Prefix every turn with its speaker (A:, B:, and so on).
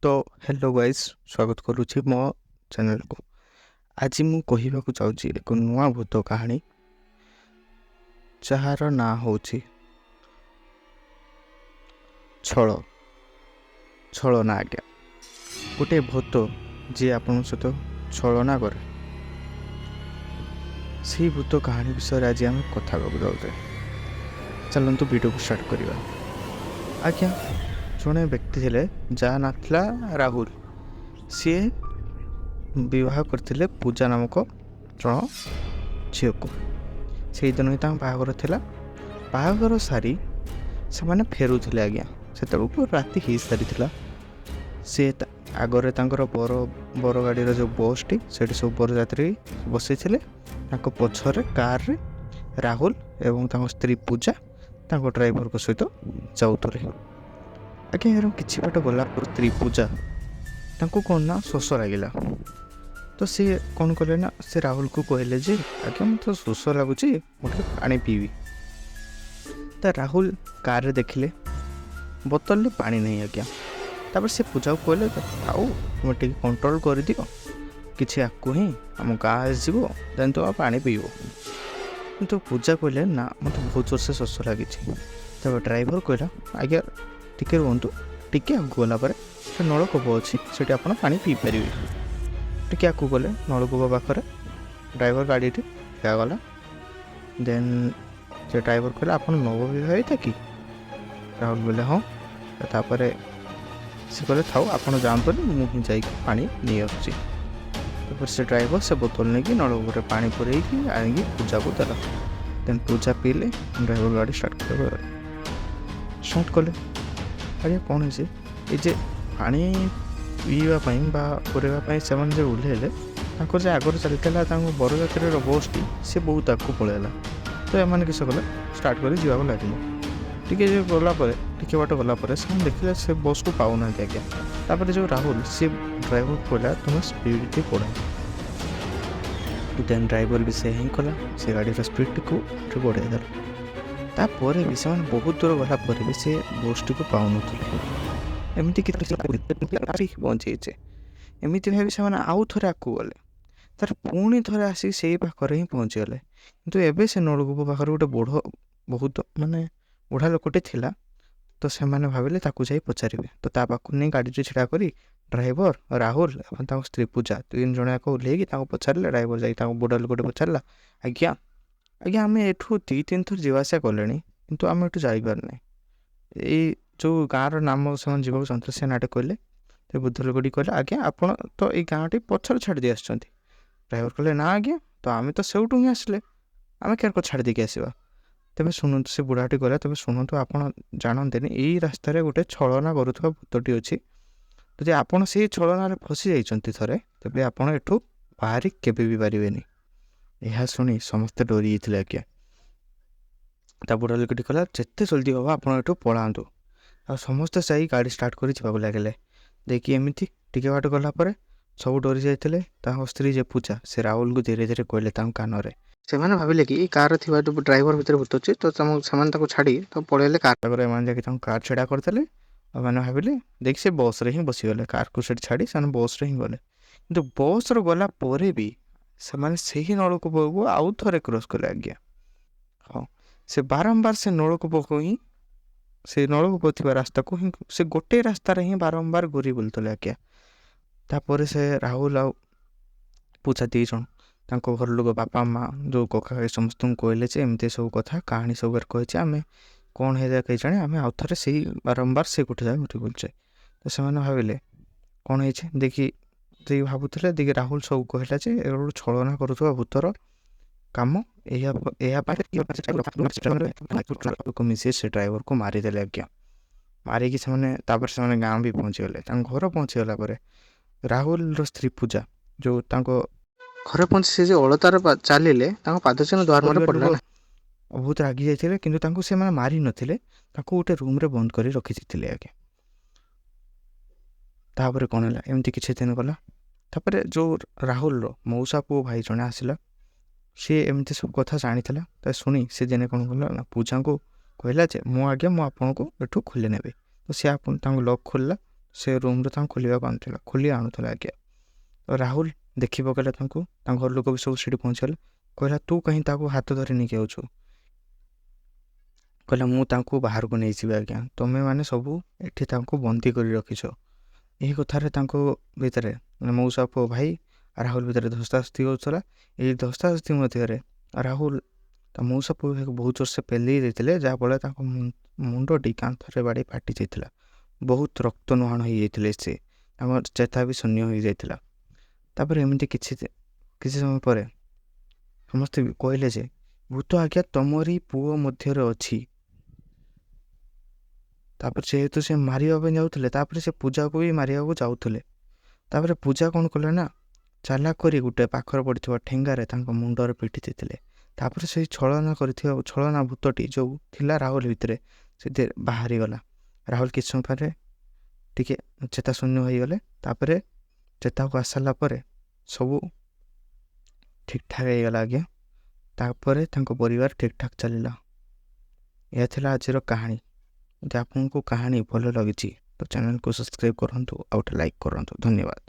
A: तो hello guys, स्वागत करुच्ची मो चैनल को। आज मु कहवाक चाहूँगी एक नुआ भूत कहानी जार ना हूँ छल। छलना आज्ञा गोटे भूत जी आपण सहित छलना करे से भूत कहानी विषय आज आम कथा जाऊे। चलतु वीडियो को स्टार्ट करवा। आज्ञा जड़े व्यक्ति थे जहाँ ना था राहुल, सी विवाह करते पूजा नामक जन झील को। से दिन ही बाहागर था। बाहागर सारी से मैंने फेरुले आज्ञा से राति हो सारी सी आगरे बर बर गाड़ी जो बस टी से सब बरजात्री बसई पछरे कार रे राहुल एवं स्त्री पूजा ड्राइवर को सहित जाऊे। आज्ञा यार कि बाट गला स्त्री पूजा कौन ना शोष लगे तो सी कौन कले ना से राहुल को कहले जे आज्ञा मत शोष लगुच गोटे पानी पीबी। तो राहुल कार रे देखिले बोतल पानी नहीं आज्ञा। तापर से पूजा को कहले आओ तुम टे कंट्रोल कर दियो किसी आकु ही आम गाँ आसो देन तुम पानी पीब। किंतु पूजा कहले ना मत बहुत जोर से शोष लगी। तब ड्राइवर कहला आज्ञा टिके रुहतु टिके आगू गला से नलकूप अच्छी से आप पानी पी पारे। टिके आगू गले नलकूप पाखे ड्राइवर गाड़ी ठिया गला। देन से ड्राइवर कहला आप नवविवाहिता कि? राहुल बोले हाँ। तापर सी कहले थाऊ आप जातु मुझे जा पानी नहीं आसुची। तापर से ड्राइवर से बोतल नहीं कि नलकूप पानी पूरे आनिकी पूजा को देला। देन पूजा पीले ड्राइवर गाड़ी स्टार्ट कले। अरे कौन है ये पानी पीवाई पूरेवाई से ओह्लैले जो आगर चलता बरजात्री बस टी सी बहुत आगे पलैला। तो एम किस कले स्टार्ट कर जावाक लगे। टी गलापर टे बाट गलापर से देखिले से बस को पाऊना आज्ञा। तापर जो राहुल सी ड्राइवर कहला तुम स्पीड टी बढ़ा। देन ड्राइवर भी से ही कला से गाड़ी स्पीड को बढ़ाई देला। तापर भी से बहुत दूर गलापर भी से बस टी को पाऊन एमती पहुँचे। एमती भाई से आउ थे आगू गले तार पुणी थे आसिक से पाखे ही पहुँची गले। किंतु एबे से नलकूप पाखे गोटे बड़ बहुत माने बुढ़ा लोकटे थिला। तो से भाविले ताकू जाई पचारे। तो ता पाखु नहीं गाड़ी छिड़ा करी ड्राइवर राहुल और स्त्री पूजा तीन जन याक ओह्लैक पचारे। ड्राइवर जाए बुढ़ा लोकटे पचारा आज्ञा आज्ञा आम एठू दी तीन थर जावासा कले कितु आम एठू जापारना ये जो गाँव नाम से जीवा चाहते से नाटे कहले। तो बुद्ध लोकटी कहले आज्ञा आप तो ये गाँव टी पछर छाड़ दी आस। ड्राइवर कहले ना आज्ञा तो आम तो सेठू ही आसले आम क्या छाड़ देकी आसवा। तेज शुणु से बुढ़ाटी कहला तेज शुणु आप जानते यही रास्तार गोटे छलना करुवा भूतटी अच्छी। तो आपड़ से छलनार फसी जाइए थे तेज आप बाहरी केवे भी पारे। यह शुणी समस्ते डरी जाते आज्ञा। ता बुढ़ा लोकटी कहला जिते जल्दी हम आप पलातु। आ समस्ते से गाड़ी स्टार्ट कर लगे। देखिए एमती टिके बाट गलापर सब डरी जाते। स्त्री जे पूजा से राहुल को धीरे धीरे कहले कान से भाविले कि कार थी ड्राइवर भितर भूत अच्छे। तो से छाड़ी तो पलैले कार जाकि कार छेड़ा करते। मैंने भाविले देख से बस रे ही बसीगले कार को से छाड़ी से बस रे ही गले। किंतु बस गला भी से ही नलकूप को आउ थे क्रॉस कले आज्ञा। हाँ से बारंबार से नलकूप को ही से नलकूप थी रास्ता को ही से गोटे रास्तार ही बारंबार घूरी बुलते आज्ञा। तापर से राहुल आ पूजा दी जन घर लोक बापा माँ जो कका समस्त कहले एमती सब कथा कहानी सब कही आम कौन है कही जाने आम आउ थे से बारंबार से गोटे जगह घुरी बुलचे। तो से भाविले कौन है देखी देखिए भावुले देखिए राहुल सब कहला गोटे छलना करुवा भूतर कम मिसे से ड्राइवर को मारिदे आज्ञा। मारिकी से गाँव भी पहुँची गले। घर पहुँची गला राहुल स्त्री पूजा जो घर पहुँची से जो अलतार चलिए पाद चिन्ह द्वार पड़ला बहुत रागी जाते कि से मारी नथिले गोटे रूम रे बंद कर रखी आज्ञा। तापर कौन है एमती किसी दिन गला। तापर जो राहुल मौसा पु भाई जड़े आसला सी एमती सब कथा जानी तो शुणी से दिने कौन कला पूजा को कहला मु आज्ञा मुझे आपको एठू खोली नेबी। तो सी लक खोलला ସେ ରୁମ୍ରୁ ତାଙ୍କୁ ଖୋଲି ଆଣୁଥିଲା ଆଜ୍ଞା। ତ ରାହୁଲ ଦେଖି ପକାଇଲା ତାଙ୍କ ଘର ଲୋକ ବି ସବୁ ସେଠି ପହଞ୍ଚିଗଲେ। କହିଲା ତୁ କାହିଁ ତାକୁ ହାତ ଧରି ନେଇକି ଯାଉଛୁ? କହିଲା ମୁଁ ତାଙ୍କୁ ବାହାରକୁ ନେଇଯିବି ଆଜ୍ଞା, ତୁମେମାନେ ସବୁ ଏଠି ତାଙ୍କୁ ବନ୍ଦୀ କରି ରଖିଛ। ଏହି କଥାରେ ତାଙ୍କ ଭିତରେ ମଉସା ପୁଅ ଭାଇ ରାହୁଲ ଭିତରେ ଧସ୍ତାଧସ୍ତି ହେଉଥିଲା। ଏହି ଧସ୍ତାଧସ୍ତି ମଧ୍ୟରେ ରାହୁଲ ତା ମଉସା ପୁଅ ଭାଇକୁ ବହୁତ ଜୋରସେ ପେଲେଇ ଦେଇଥିଲେ, ଯାହାଫଳରେ ତାଙ୍କ ମୁଣ୍ଡଟି କାନ୍ଥରେ ବାଡ଼େଇ ଫାଟି ଯାଇଥିଲା। ବହୁତ ରକ୍ତ ନୁହାଣ ହୋଇଯାଇଥିଲେ ସେ, ତାଙ୍କ ଚେତା ବି ଶୂନ୍ୟ ହୋଇଯାଇଥିଲା। ତାପରେ ଏମିତି କିଛି ସମୟ ପରେ ସମସ୍ତେ କହିଲେ ଯେ ଭୂତ ଆଜ୍ଞା ତମରି ପୁଅ ମଧ୍ୟରେ ଅଛି। ତାପରେ ଯେହେତୁ ସେ ମାରିବା ପାଇଁ ଯାଉଥିଲେ, ତାପରେ ସେ ପୂଜାକୁ ବି ମାରିବାକୁ ଯାଉଥିଲେ। ତାପରେ ପୂଜା କ'ଣ କଲେ ନା, ଚାଲାକ କରି ଗୋଟେ ପାଖରେ ପଡ଼ିଥିବା ଠେଙ୍ଗାରେ ତାଙ୍କ ମୁଣ୍ଡରେ ପିଟି ଦେଇଥିଲେ। ତାପରେ ସେଇ ଛଳନା ଭୂତଟି ଯେଉଁ ଥିଲା ରାହୁଲ ଭିତରେ, ସେ ବାହାରିଗଲା। ରାହୁଲ କିଛି ସମୟ ପରେ ଟିକେ ଚେତା ଶୂନ୍ୟ ହୋଇଗଲେ। ତାପରେ ଚେତାକୁ ଆସିଲା ପରେ ସବୁ ଠିକ୍ଠାକ୍ ହେଇଗଲା ଆଜ୍ଞା। ତାପରେ ତାଙ୍କ ପରିବାର ଠିକ୍ଠାକ୍ ଚାଲିଲା। ଏହା ଥିଲା ଆଜିର କାହାଣୀ। ଯଦି ଆପଣଙ୍କୁ କାହାଣୀ ଭଲ ଲାଗିଛି ତ ଚ୍ୟାନେଲକୁ ସବସ୍କ୍ରାଇବ୍ କରନ୍ତୁ ଆଉ ଗୋଟେ ଲାଇକ୍ କରନ୍ତୁ। ଧନ୍ୟବାଦ।